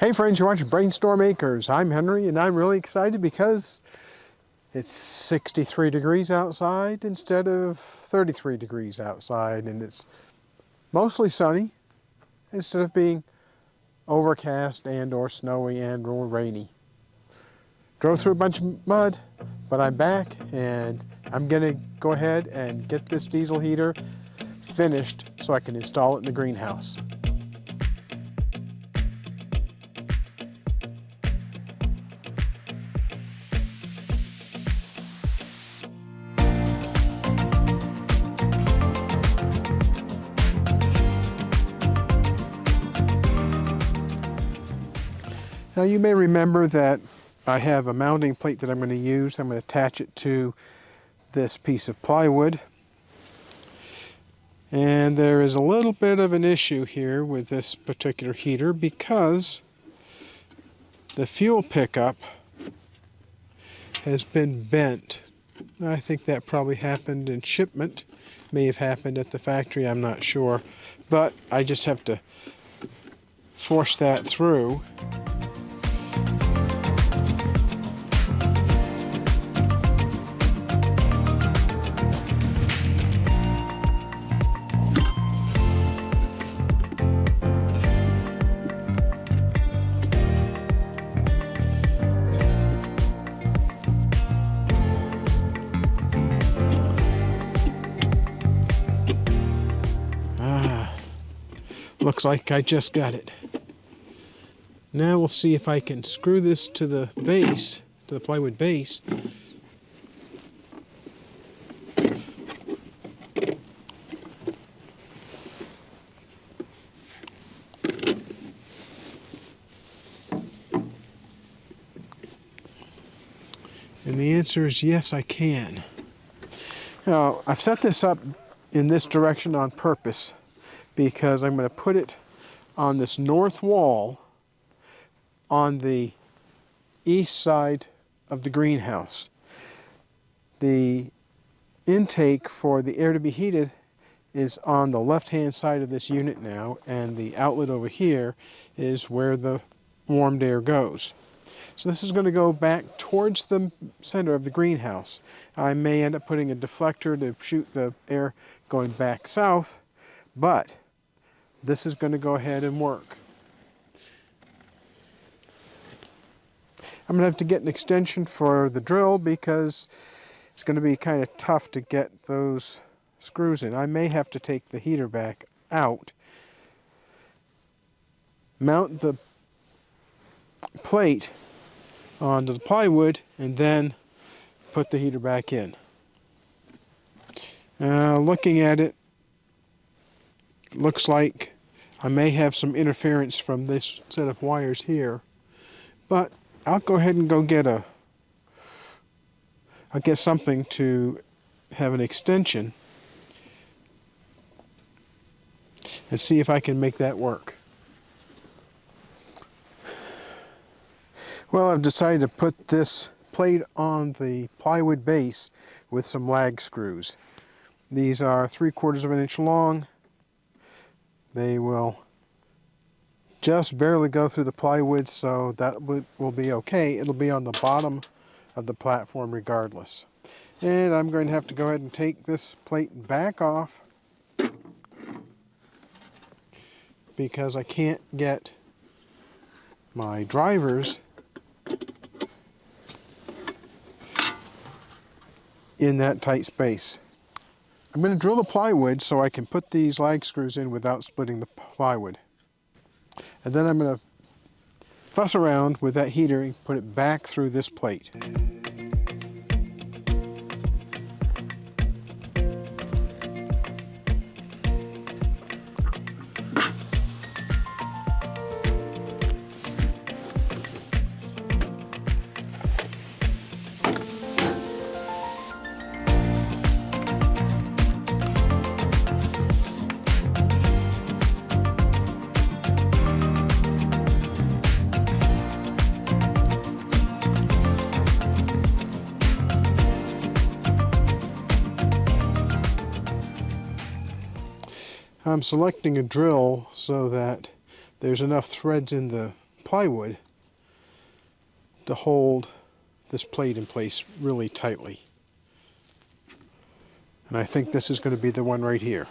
Hey friends, you're watching Brainstorm Acres. I'm Henry and I'm really excited because it's 63 degrees outside instead of 33 degrees outside, and it's mostly sunny instead of being overcast and or snowy and or rainy. Drove through a bunch of mud, but I'm back and I'm gonna go ahead and get this diesel heater finished so I can install it in the greenhouse. Now you may remember that I have a mounting plate that I'm going to use. I'm going to attach it to this piece of plywood. And there is a little bit of an issue here with this particular heater because the fuel pickup has been bent. I think that probably happened in shipment. May have happened at the factory, I'm not sure. But I just have to force that through. Looks like I just got it. Now we'll see if I can screw this to the base, to the plywood base. And the answer is yes, I can. Now, I've set this up in this direction on purpose because I'm going to put it on this north wall on the east side of the greenhouse. The intake for the air to be heated is on the left-hand side of this unit now, and the outlet over here is where the warmed air goes. So this is going to go back towards the center of the greenhouse. I may end up putting a deflector to shoot the air going back south, but this is going to go ahead and work. I'm going to have to get an extension for the drill because it's going to be kind of tough to get those screws in. I may have to take the heater back out, mount the plate onto the plywood, and then put the heater back in. Looking at it, looks like I may have some interference from this set of wires here, but I'll go ahead and I'll get something to have an extension and see if I can make that work. Well, I've decided to put this plate on the plywood base with some lag screws. These are 3/4 of an inch long. They will just barely go through the plywood, so that will be okay. It'll be on the bottom of the platform regardless. And I'm going to have to go ahead and take this plate back off because I can't get my drivers in that tight space. I'm going to drill the plywood so I can put these lag screws in without splitting the plywood. And then I'm going to fuss around with that heater and put it back through this plate. I'm selecting a drill so that there's enough threads in the plywood to hold this plate in place really tightly. And I think this is going to be the one right here.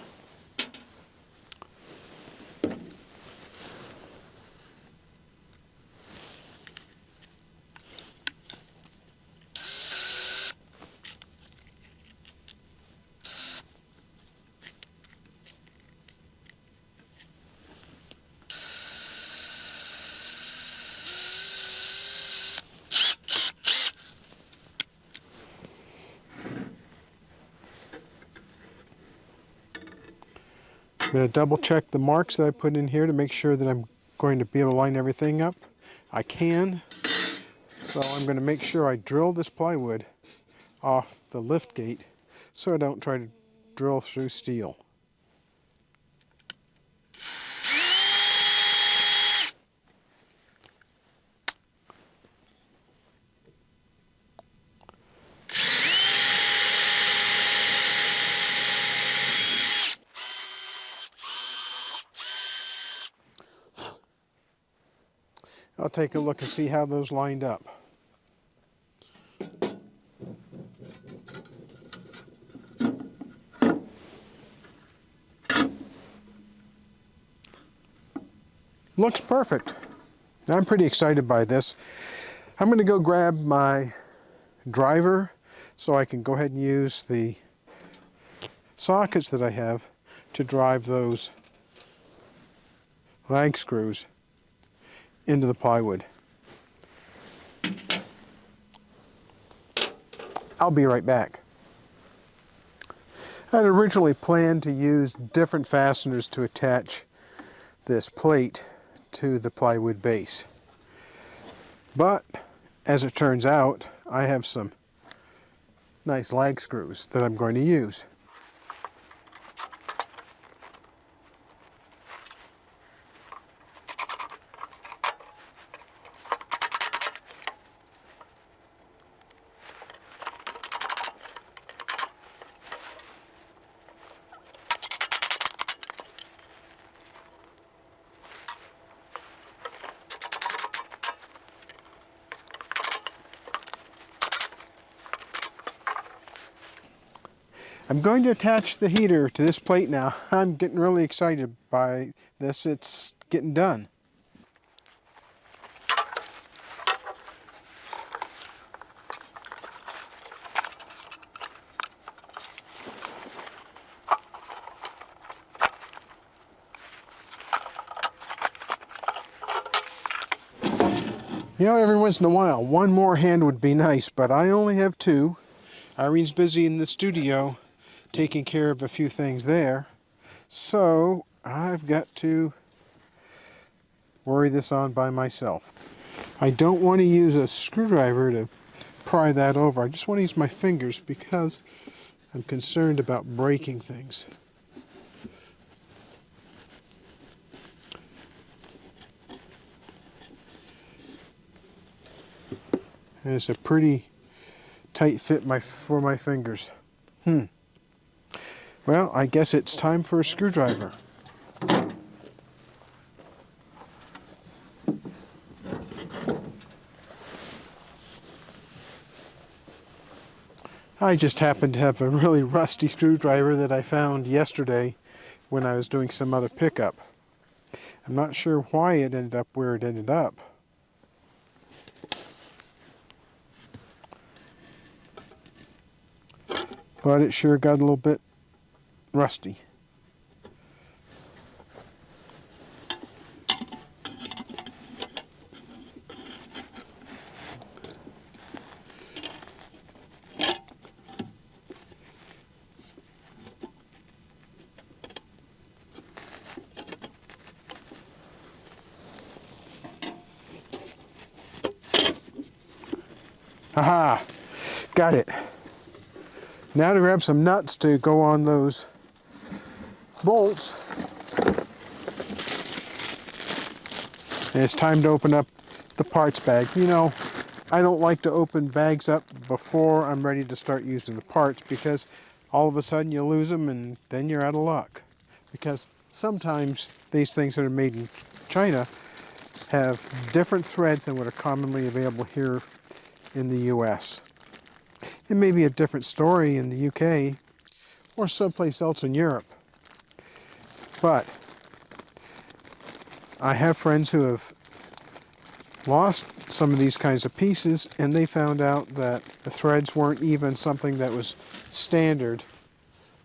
I'm going to double check the marks that I put in here to make sure that I'm going to be able to line everything up. I can. So I'm going to make sure I drill this plywood off the lift gate so I don't try to drill through steel. I'll take a look and see how those lined up. Looks perfect. I'm pretty excited by this. I'm going to go grab my driver so I can go ahead and use the sockets that I have to drive those lag screws into the plywood. I'll be right back. I had originally planned to use different fasteners to attach this plate to the plywood base. But as it turns out, I have some nice lag screws that I'm going to use. I'm going to attach the heater to this plate now. I'm getting really excited by this. It's getting done. You know, every once in a while, one more hand would be nice, but I only have two. Irene's busy in the studio taking care of a few things there, so I've got to worry this on by myself. I don't want to use a screwdriver to pry that over. I just want to use my fingers because I'm concerned about breaking things. And it's a pretty tight fit for my fingers. Well, I guess it's time for a screwdriver. I just happen to have a really rusty screwdriver that I found yesterday when I was doing some other pickup. I'm not sure why it ended up where it ended up. But it sure got a little bit rusty. Aha! Got it. Now to grab some nuts to go on those bolts. And it's time to open up the parts bag. You know, I don't like to open bags up before I'm ready to start using the parts because all of a sudden you lose them and then you're out of luck. Because sometimes these things that are made in China have different threads than what are commonly available here in the US. It may be a different story in the UK or someplace else in Europe, but I have friends who have lost some of these kinds of pieces, and they found out that the threads weren't even something that was standard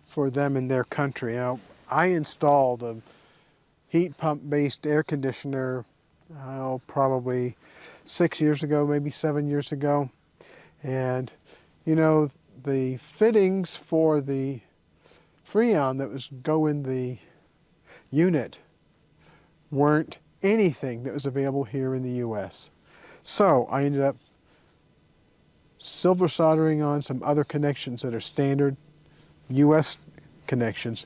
for them in their country. Now, I installed a heat pump based air conditioner probably 6 years ago, maybe 7 years ago, and you know, the fittings for the Freon that was go in the unit weren't anything that was available here in the US. So I ended up silver soldering on some other connections that are standard US connections,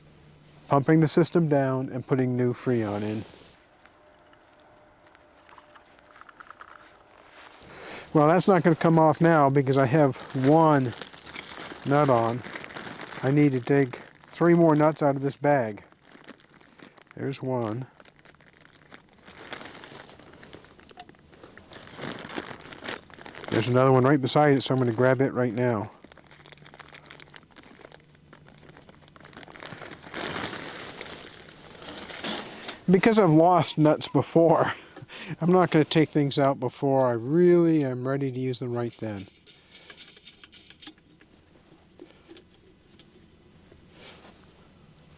pumping the system down and putting new Freon in. Well, that's not going to come off now because I have one nut on. I need to dig 3 more nuts out of this bag. There's one. There's another one right beside it, so I'm going to grab it right now. Because I've lost nuts before, I'm not going to take things out before I really am ready to use them right then.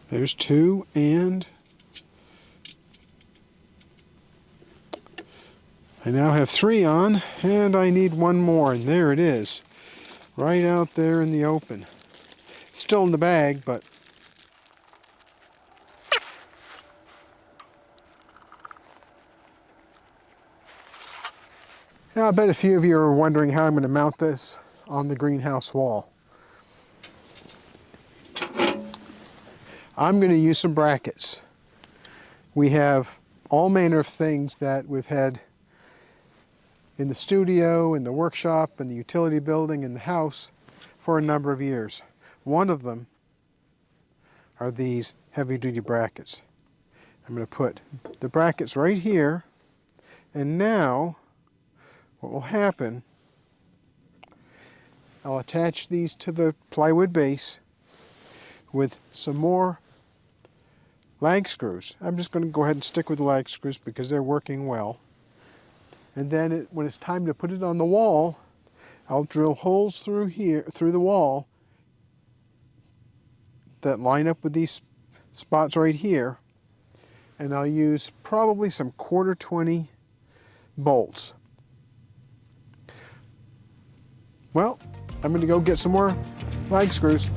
There's 2, and I now have 3 on, and I need 1 more, and there it is, right out there in the open. Still in the bag, but now I bet a few of you are wondering how I'm going to mount this on the greenhouse wall. I'm going to use some brackets. We have all manner of things that we've had in the studio, in the workshop, in the utility building, in the house for a number of years. One of them are these heavy-duty brackets. I'm going to put the brackets right here, and now what will happen, I'll attach these to the plywood base with some more lag screws. I'm just going to go ahead and stick with the lag screws because they're working well. And then when it's time to put it on the wall, I'll drill holes through here, through the wall, that line up with these spots right here, and I'll use probably some 1/4-20 bolts. Well, I'm going to go get some more lag screws.